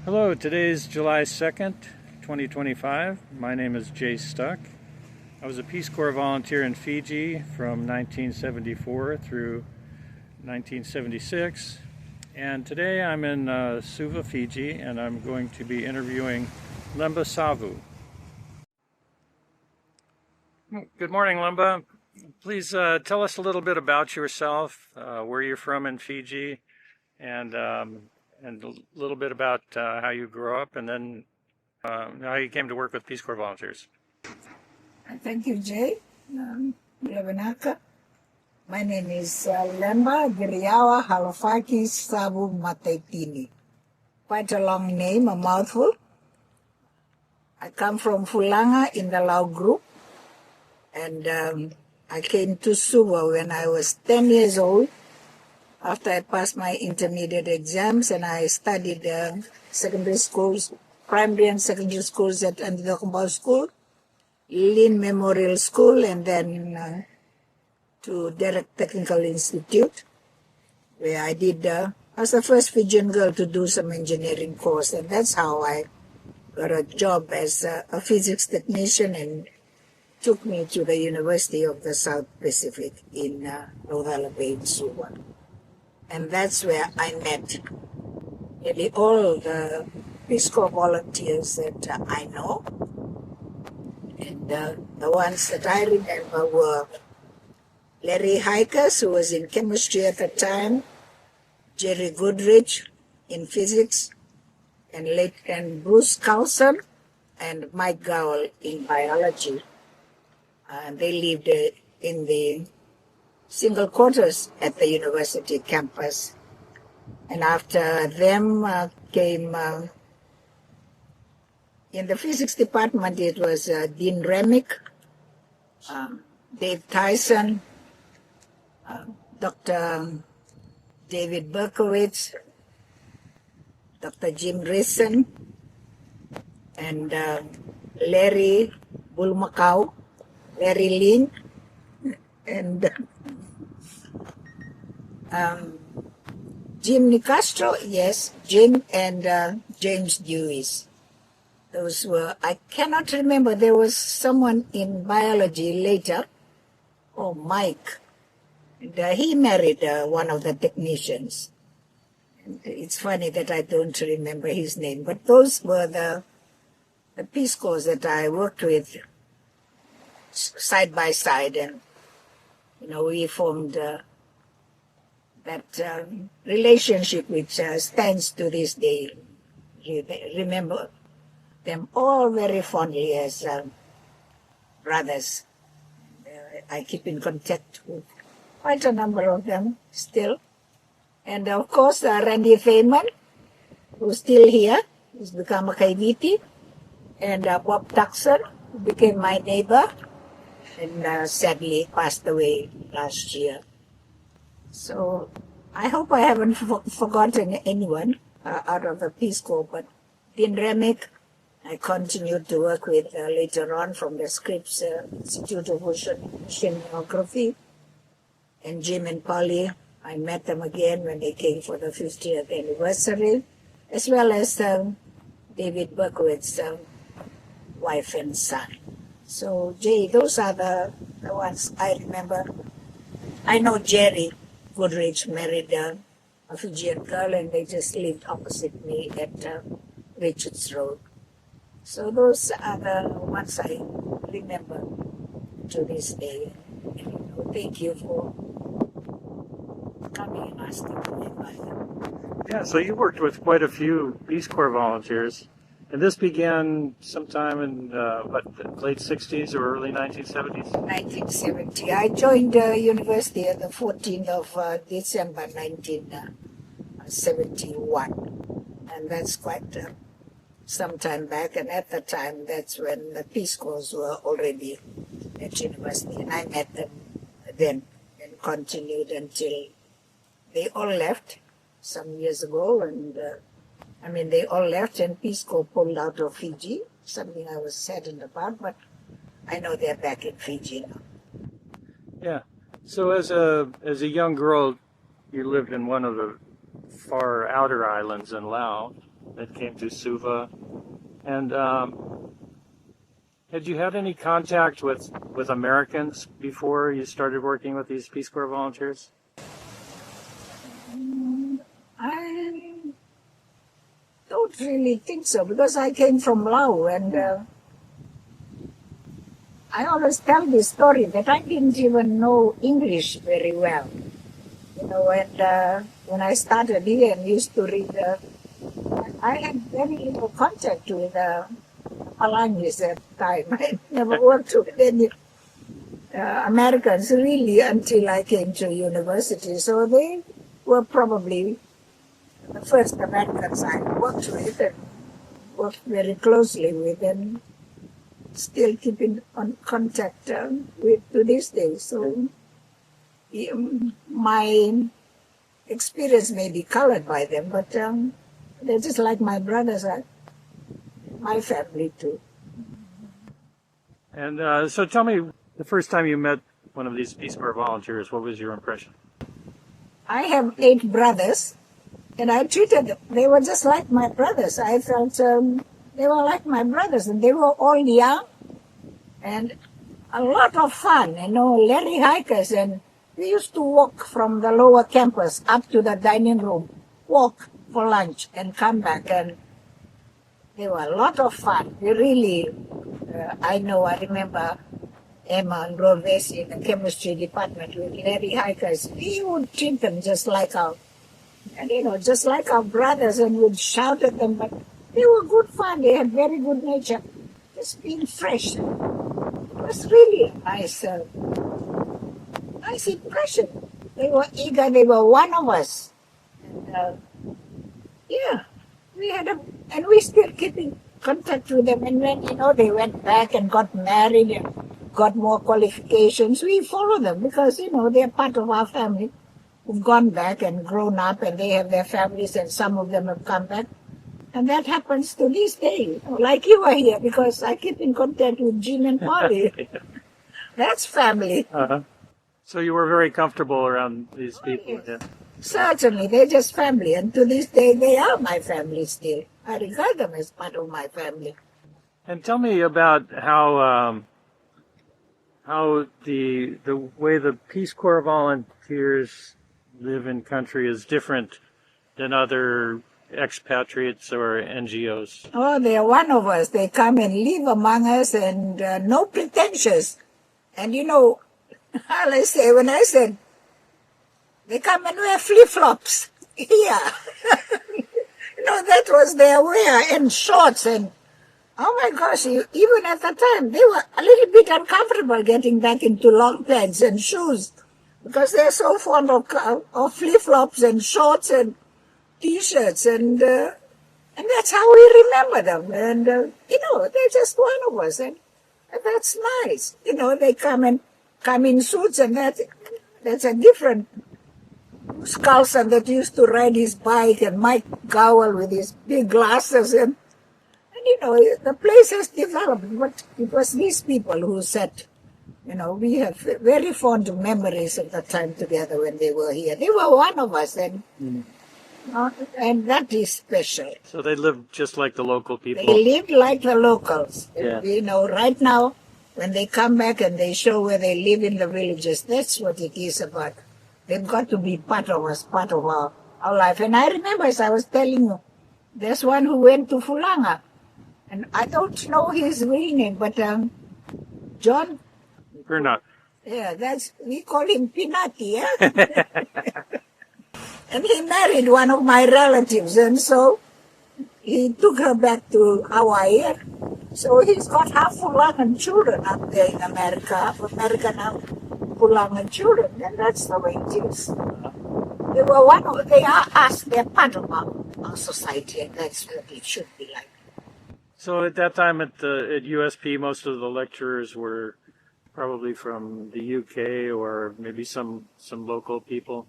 Hello, today's July 2nd, 2025. My name is Jay Stuck. I was a Peace Corps volunteer in Fiji from 1974 through 1976. And today I'm in Suva, Fiji, and I'm going to be interviewing Leba Savu. Good morning, Leba. Please tell us a little bit about yourself, where you're from in Fiji, and and a little bit about how you grew up, and then how you came to work with Peace Corps volunteers. Thank you, Jay. Lebanaka. My name is Leba Giriawa Halafaki Sabu Mataitini. Quite a long name, a mouthful. I come from Fulanga in the Lao group, and I came to Suva when I was 10 years old after I passed my intermediate exams, and I studied secondary schools, primary and secondary schools at Antidokambao School, Lin Memorial School, and then to Derek Technical Institute, where I did, I was the first Fijian girl to do some engineering course, and that's how I got a job as a physics technician and took me to the University of the South Pacific in North Bay in Suva. And that's where I met nearly all the Peace Corps volunteers that I know. And the ones that I remember were Larry Hikers, who was in chemistry at the time, Jerry Goodrich in physics, and Bruce Carlson and Mike Gowell in biology. They lived in the single quarters at the university campus. And after them came, in the physics department, it was Dean Remick, Dave Tyson, Dr. David Berkowitz, Dr. Jim Risson, and Larry Bulmakau, Larry Lin, and Jim Nicastro, yes, Jim, and James Dewey's. Those were, I cannot remember, there was someone in biology later, Mike, and he married one of the technicians. And it's funny that I don't remember his name, but those were the Peace Corps that I worked with side by side, and we formed that relationship which stands to this day. Remember them all very fondly as brothers. I keep in contact with quite a number of them still. And of course, Randy Feynman, who's still here, who's become a Kaiviti, and Bob Tuxer, who became my neighbor, and sadly passed away last year. So I hope I haven't forgotten anyone out of the Peace Corps, but Dean Remick, I continued to work with later on from the Scripps Institute of Oceanography, and Jim and Polly, I met them again when they came for the 50th anniversary, as well as David Berkowitz's wife and son. So, Jay, those are the ones I remember. I know Jerry Goodrich married a Fijian girl, and they just lived opposite me at Richards Road. So those are the ones I remember to this day. And, thank you for coming and asking me about them. Yeah, so you worked with quite a few Peace Corps volunteers, and this began sometime in the late 60s or early 1970s? 1970. I joined the university on the 14th of December 1971, and that's quite some time back. And at the time, that's when the Peace Corps were already at university, and I met them then and continued until they all left some years ago, and they all left and Peace Corps pulled out of Fiji, something I was saddened about, but I know they're back in Fiji now. Yeah. So as a young girl, you lived in one of the far outer islands in Laos. that came to Suva. And had you had any contact with Americans before you started working with these Peace Corps volunteers? I don't really think so because I came from Laos and I always tell this story that I didn't even know English very well. You know, and when I started here and used to read, I had very little contact with Palangis at the time. I never worked with any Americans really until I came to university. So they were probably the first Americans I worked with and worked very closely with and still keeping on contact with to this day. So my experience may be colored by them, but they're just like my brothers, my family too. And so tell me, the first time you met one of these Peace Corps volunteers, what was your impression? I have 8 brothers, and I treated them. They were just like my brothers. I felt they were like my brothers, and they were all young and a lot of fun, you know, Larry hikers. And we used to walk from the lower campus up to the dining room, walk for lunch and come back. And they were a lot of fun. We really, I remember Emma and Rovesi in the chemistry department with Larry hikers. We would treat them just like just like our brothers, and would shout at them, but they were good fun. They had very good nature. Just being fresh. It was really a nice impression. They were eager. They were one of us. And, and we still keep in contact with them. And when, they went back and got married and got more qualifications, we follow them because, they're part of our family who've gone back and grown up and they have their families and some of them have come back. And that happens to this day, like you are here, because I keep in contact with Jim and Polly. That's family. Uh-huh. So you were very comfortable around these people. Yes. Yeah. Certainly, they're just family. And to this day, they are my family still. I regard them as part of my family. And tell me about how the way the Peace Corps volunteers live in country is different than other expatriates or NGOs. Oh, they're one of us. They come and live among us and no pretensions. And I say, when I said, they come and wear flip-flops. Yeah. That was their wear, and shorts. And oh my gosh, even at the time, they were a little bit uncomfortable getting back into long pants and shoes because they're so fond of flip-flops and shorts and T-shirts. And that's how we remember them. And, they're just one of us. And that's nice. They come in suits, and that's a different Sculson that used to ride his bike, and Mike Gowell with his big glasses. And the place has developed, but it was these people who said, we have very fond memories of the time together when they were here. They were one of us, and and that is special. So they lived just like the local people. They lived like the locals. Yeah. Right now, when they come back and they show where they live in the villages, that's what it is about. They've got to be part of us, part of our life. And I remember, as I was telling you, there's one who went to Fulanga. And I don't know his real name, but John... Bernard. Yeah, we call him Pinati, yeah? And he married one of my relatives, and so he took her back to Hawaii. So he's got half Fulangan children up there in America, half American, half Fulangan children, and that's the way it is. They are us, they're part of our society, and that's what it should be like. So at that time at USP, most of the lecturers were probably from the UK or maybe some local people.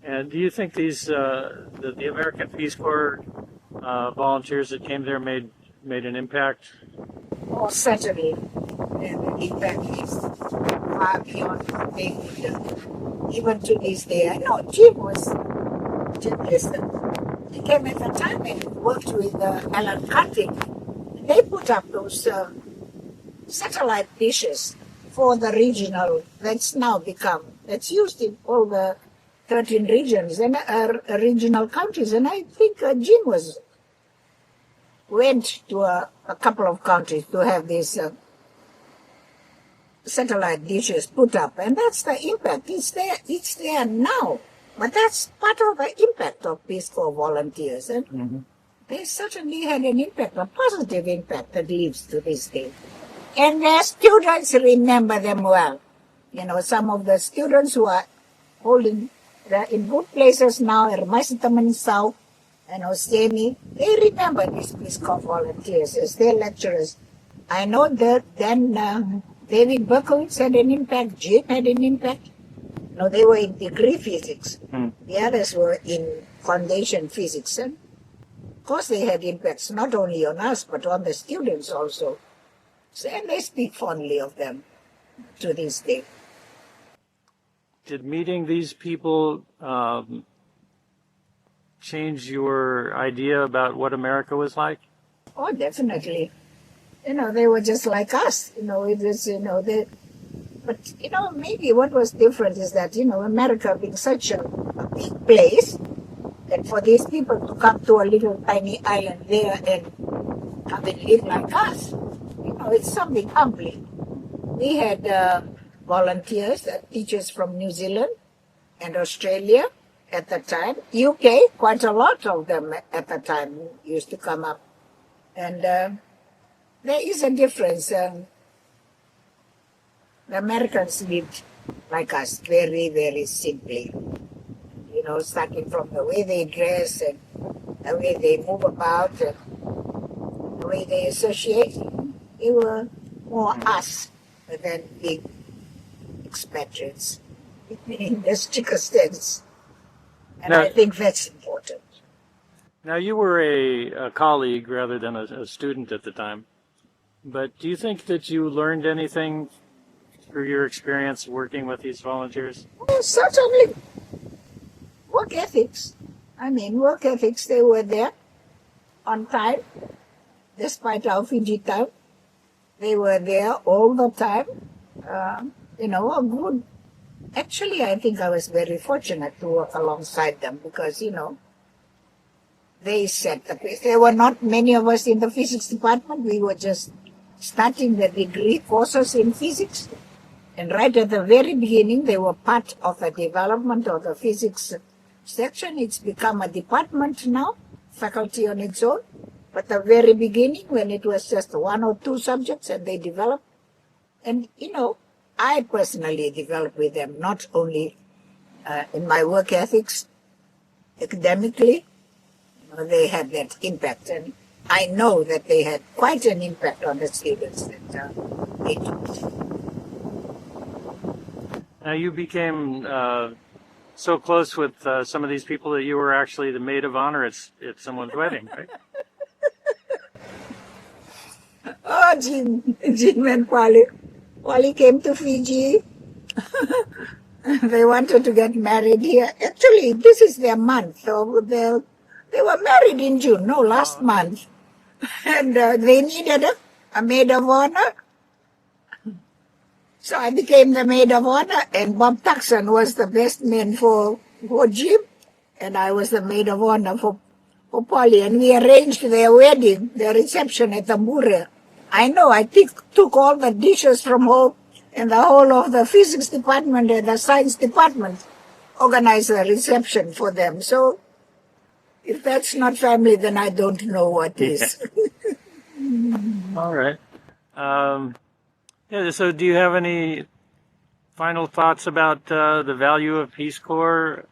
And do you think these the American Peace Corps volunteers that came there made an impact? Oh, certainly. And the impact is far beyond what they could. Even to this day, I know Jim, listen, They came at the time and worked with Alan Cutting. They put up those satellite dishes for the regional, that's used in all the 13 regions and regional countries. And I think Jim went to a couple of countries to have these satellite dishes put up. And that's the impact. It's there now. But that's part of the impact of Peace Corps volunteers. And they certainly had an impact, a positive impact that lives to this day. And their students remember them well. You know, some of the students who are holding in good places now, Ermasitaman South and Osemi, they remember these Peace Corps volunteers as their lecturers. I know that then David Berkowitz had an impact, Jim had an impact. No, they were in degree physics. The others were in foundation physics. And of course they had impacts not only on us, but on the students also. So, and they speak fondly of them to this day. Did meeting these people change your idea about what America was like? Oh, definitely. You know, they were just like us. You know, it was, but, maybe what was different is that, America being such a big place, that for these people to come to a little tiny island there and come and live like us, it's something humbling. We had volunteers, teachers from New Zealand and Australia at the time. UK, quite a lot of them at the time used to come up. And there is a difference. The Americans lived like us, very, very simply. Starting from the way they dress and the way they move about and the way they associate. They were more us than big expatriates in the stricter sense. And now, I think that's important. Now, you were a colleague rather than a student at the time, but do you think that you learned anything through your experience working with these volunteers? Oh, certainly. Work ethics. Work ethics, they were there on time, despite our Fiji time. They were there all the time. A good. Actually, I think I was very fortunate to work alongside them because, they set the pace. There were not many of us in the physics department. We were just starting the degree courses in physics. And right at the very beginning, they were part of the development of the physics section. It's become a department now, faculty on its own. But the very beginning, when it was just 1 or 2 subjects and they developed, and, I personally developed with them, not only in my work ethics, academically, they had that impact. And I know that they had quite an impact on the students that they taught. Now, you became so close with some of these people that you were actually the maid of honor at someone's wedding, right? Oh, Jim and Wally. Wally came to Fiji. They wanted to get married here. Actually, this is their month. So they were married in June, last month. And they needed a maid of honor. So I became the maid of honor, and Bob Tuckson was the best man for Jim, and I was the maid of honor for Polly. And we arranged their wedding, their reception at the Mure. I know, I took all the dishes from home, and the whole of the physics department and the science department organized a reception for them. So if that's not family, then I don't know what is. All right. So do you have any final thoughts about the value of Peace Corps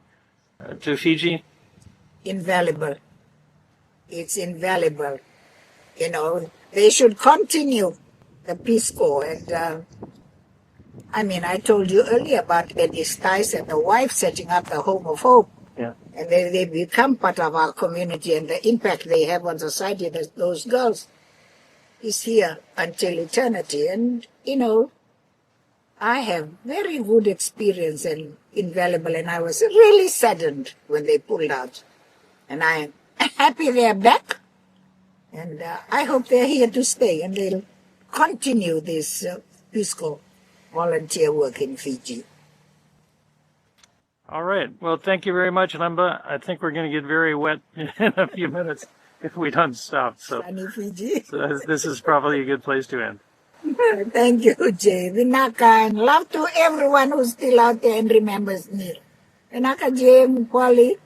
to Fiji? Invaluable. It's invaluable. They should continue the Peace Corps. And I told you earlier about Eddie Stice and the wife setting up the Home of Hope. Yeah. And they become part of our community, and the impact they have on society, those girls, is here until eternity. And, I have very good experience and invaluable, and I was really saddened when they pulled out. And I happy they're back. And I hope they're here to stay and they'll continue this Peace Corps volunteer work in Fiji. All right. Well, thank you very much, Lemba. I think we're going to get very wet in a few minutes if we don't stop. So, Sunny Fiji. so this is probably a good place to end. Thank you, Jay. Vinaka, and love to everyone who's still out there and remembers me. Vinaka, Jay, Kwali.